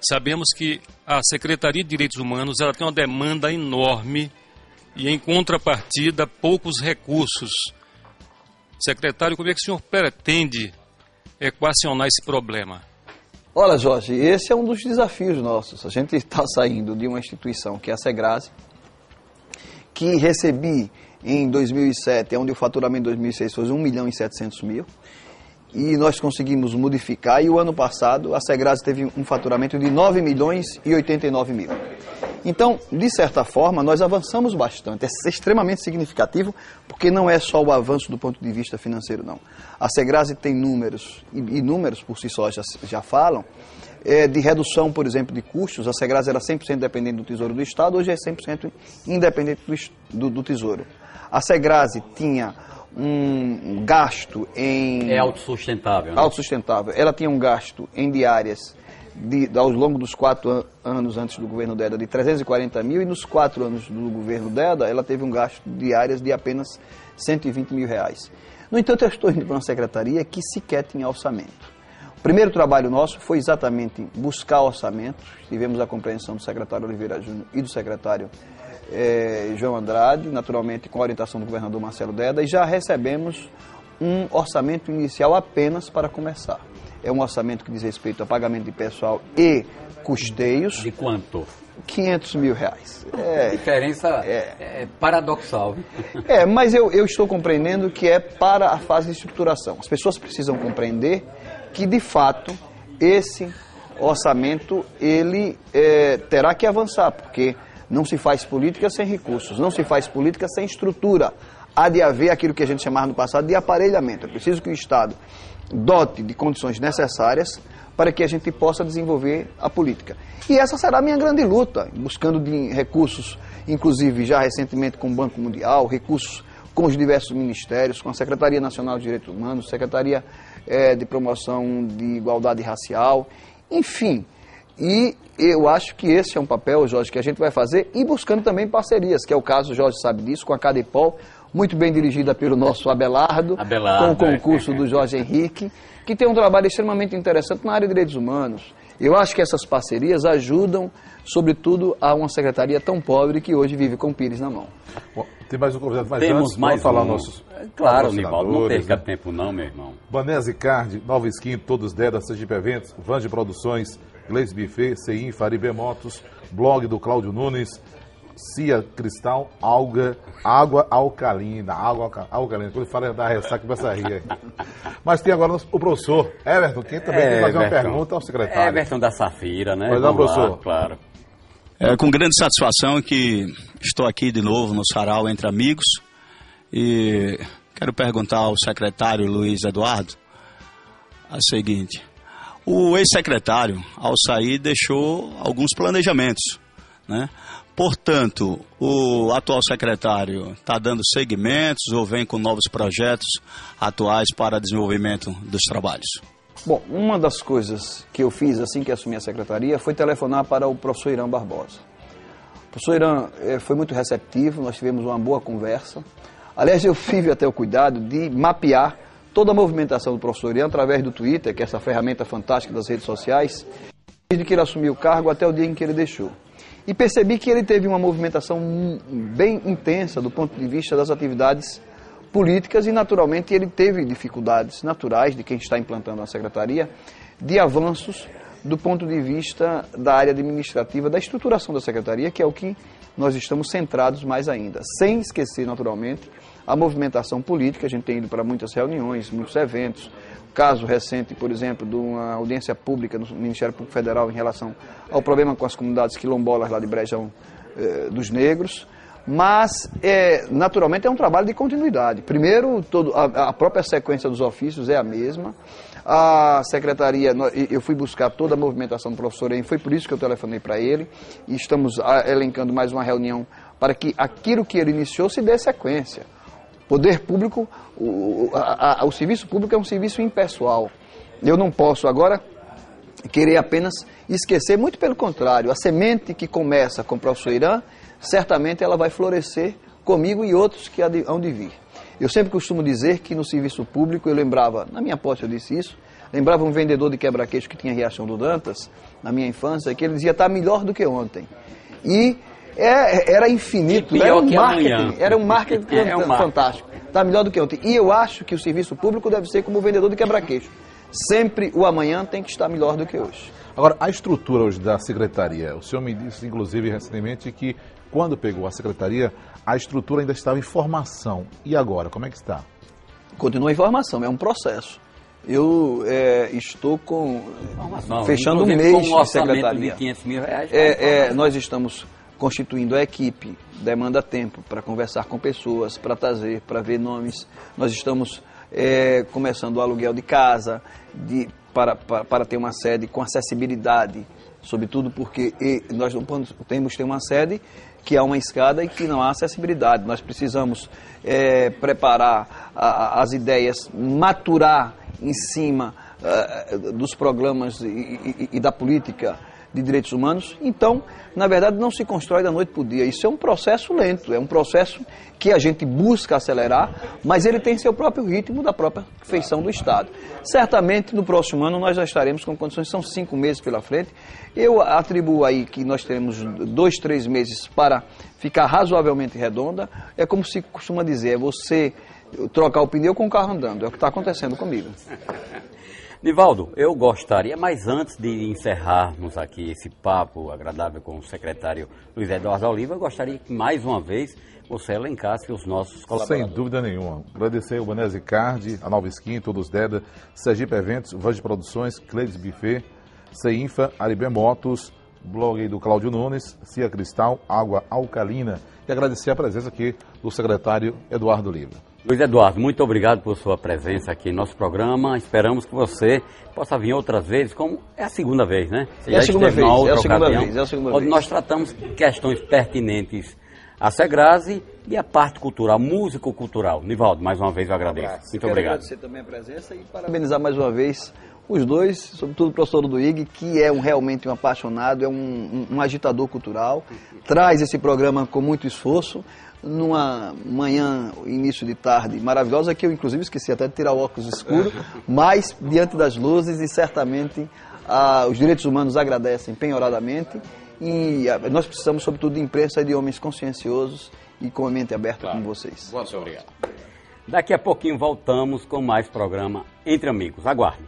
Sabemos que a Secretaria de Direitos Humanos ela tem uma demanda enorme e, em contrapartida, poucos recursos. Secretário, como é que o senhor pretende equacionar esse problema? Olha, Jorge, esse é um dos desafios nossos. A gente está saindo de uma instituição que é a Segrase, que recebi em 2007, onde o faturamento em 2006 foi 1.700.000, e nós conseguimos modificar, e o ano passado a Segrase teve um faturamento de 9.089.000. Então, de certa forma, nós avançamos bastante. É extremamente significativo, porque não é só o avanço do ponto de vista financeiro, não. A Segrase tem números, e números por si só já falam, de redução, por exemplo, de custos. A Segrase era 100% dependente do Tesouro do Estado, hoje é 100% independente do Tesouro. A Segrase tinha um gasto em... É autossustentável, né? Autossustentável. Ela tinha um gasto em diárias ao longo dos 4 anos antes do governo Deda de 340.000, e nos 4 anos do governo Deda ela teve um gasto diárias de apenas 120.000 reais. No entanto, eu estou indo para uma secretaria que sequer tinha orçamento. O primeiro trabalho nosso foi exatamente buscar orçamento. Tivemos a compreensão do secretário Oliveira Júnior e do secretário João Andrade, naturalmente com a orientação do governador Marcelo Deda, e já recebemos um orçamento inicial apenas para começar. É um orçamento que diz respeito a pagamento de pessoal e custeios. De quanto? 500.000 reais. A diferença é paradoxal. Mas eu estou compreendendo que é para a fase de estruturação. As pessoas precisam compreender que, de fato, esse orçamento ele terá que avançar, porque não se faz política sem recursos, não se faz política sem estrutura. Há de haver aquilo que a gente chamava no passado de aparelhamento. É preciso que o Estado dote de condições necessárias para que a gente possa desenvolver a política. E essa será a minha grande luta, buscando recursos, inclusive já recentemente com o Banco Mundial, recursos com os diversos ministérios, com a Secretaria Nacional de Direitos Humanos, Secretaria de Promoção de Igualdade Racial, enfim. E eu acho que esse é um papel, Jorge, que a gente vai fazer, e buscando também parcerias, que é o caso, o Jorge sabe disso, com a Cadepol, muito bem dirigida pelo nosso Abelardo, com o concurso do Jorge Henrique, que tem um trabalho extremamente interessante na área de direitos humanos. Eu acho que essas parcerias ajudam, sobretudo, a uma secretaria tão pobre que hoje vive com o Pires na mão. Bom, tem mais um convidado, mas temos antes, mais falar um. nossos... Claro, Nivaldo, não perca né? tempo não, meu irmão. Banese Card, Nova Skin, Todos Deda, Sergipe Eventos, Vans de Produções, Gleis Buffet, CI, Faribe Motos, blog do Cláudio Nunes, Cia Cristal, água alcalina. Quando ele fala da ressaca, começa a rir. Mas tem agora o professor Everton, que também tem que fazer uma pergunta ao secretário. Everton da Safira, né? Pois não, professor. Lá, claro. Com grande satisfação que estou aqui de novo no Sarau Entre Amigos e quero perguntar ao secretário Luiz Eduardo a seguinte: o ex-secretário, ao sair, deixou alguns planejamentos, né? Portanto, o atual secretário está dando segmentos ou vem com novos projetos atuais para desenvolvimento dos trabalhos? Bom, uma das coisas que eu fiz assim que assumi a secretaria foi telefonar para o professor Irã Barbosa. O professor Irã foi muito receptivo, nós tivemos uma boa conversa. Aliás, eu tive até o cuidado de mapear toda a movimentação do professor Irã através do Twitter, que é essa ferramenta fantástica das redes sociais, desde que ele assumiu o cargo até o dia em que ele deixou. E percebi que ele teve uma movimentação bem intensa do ponto de vista das atividades políticas e, naturalmente, ele teve dificuldades naturais de quem está implantando a secretaria de avanços do ponto de vista da área administrativa, da estruturação da secretaria, que é o que nós estamos centrados mais ainda. Sem esquecer, naturalmente, a movimentação política. A gente tem ido para muitas reuniões, muitos eventos. Caso recente, por exemplo, de uma audiência pública no Ministério Público Federal em relação ao problema com as comunidades quilombolas lá de Brejão dos Negros. Mas, naturalmente, é um trabalho de continuidade. Primeiro, a própria sequência dos ofícios é a mesma. A secretaria, eu fui buscar toda a movimentação do professor Em, foi por isso que eu telefonei para ele. E estamos elencando mais uma reunião para que aquilo que ele iniciou se dê sequência. Poder público, o serviço público é um serviço impessoal. Eu não posso agora querer apenas esquecer, muito pelo contrário, a semente que começa com o professor Irã, certamente ela vai florescer comigo e outros que hão de vir. Eu sempre costumo dizer que no serviço público, eu lembrava, na minha posse eu disse isso, Lembrava um vendedor de quebra-queixo que tinha em Riachão do Dantas, na minha infância, que ele dizia, está melhor do que ontem. E era infinito, era um marketing fantástico. Está melhor do que ontem. E eu acho que o serviço público deve ser como o vendedor de quebra-queixo. Sempre o amanhã tem que estar melhor do que hoje. Agora, a estrutura hoje da secretaria, o senhor me disse, inclusive, recentemente, que quando pegou a secretaria, a estrutura ainda estava em formação. E agora, como é que está? Continua em formação, é um processo. Eu estou fechando um mês de secretaria. De 500 mil reais, nós estamos constituindo a equipe, demanda tempo para conversar com pessoas, para trazer, para ver nomes. Nós estamos começando o aluguel de casa, para ter uma sede com acessibilidade, sobretudo porque nós não temos ter uma sede que há uma escada e que não há acessibilidade. Nós precisamos preparar as ideias, maturar em cima dos programas e da política de direitos humanos. Então, na verdade, não se constrói da noite para o dia. Isso é um processo lento, é um processo que a gente busca acelerar, mas ele tem seu próprio ritmo da própria feição do Estado. Certamente, no próximo ano, nós já estaremos com condições, são 5 meses pela frente. Eu atribuo aí que nós teremos 2, 3 meses para ficar razoavelmente redonda. É como se costuma dizer, é você trocar o pneu com o carro andando. É o que está acontecendo comigo. Nivaldo, eu gostaria, mas antes de encerrarmos aqui esse papo agradável com o secretário Luiz Eduardo Oliva, eu gostaria que mais uma vez você elencasse os nossos colaboradores. Sem dúvida nenhuma. Agradecer ao Banese Card, a Nova Skin, Todos Deda, Sergipe Eventos, Vans de Produções, Cleides Buffet, CEINFA, Aribé Motos, blog do Cláudio Nunes, Cia Cristal, Água Alcalina. E agradecer a presença aqui do secretário Eduardo Oliva. Luiz Eduardo, muito obrigado por sua presença aqui em nosso programa. Esperamos que você possa vir outras vezes, como é a segunda vez, né? Você é a segunda vez, é a segunda vez. Onde nós tratamos questões pertinentes à Segrase e à parte cultural, músico-cultural. Nivaldo, mais uma vez eu agradeço. Muito obrigado. Agradecer também a presença e parabenizar mais uma vez os dois, sobretudo o professor Duígue, que é realmente um apaixonado, é um agitador cultural, traz esse programa com muito esforço, numa manhã, início de tarde maravilhosa, que eu inclusive esqueci até de tirar o óculos escuro, mas diante das luzes e certamente os direitos humanos agradecem penhoradamente e nós precisamos sobretudo de imprensa e de homens conscienciosos e com a mente aberta como vocês. Muito obrigado. Daqui a pouquinho voltamos com mais programa Entre Amigos. Aguarde.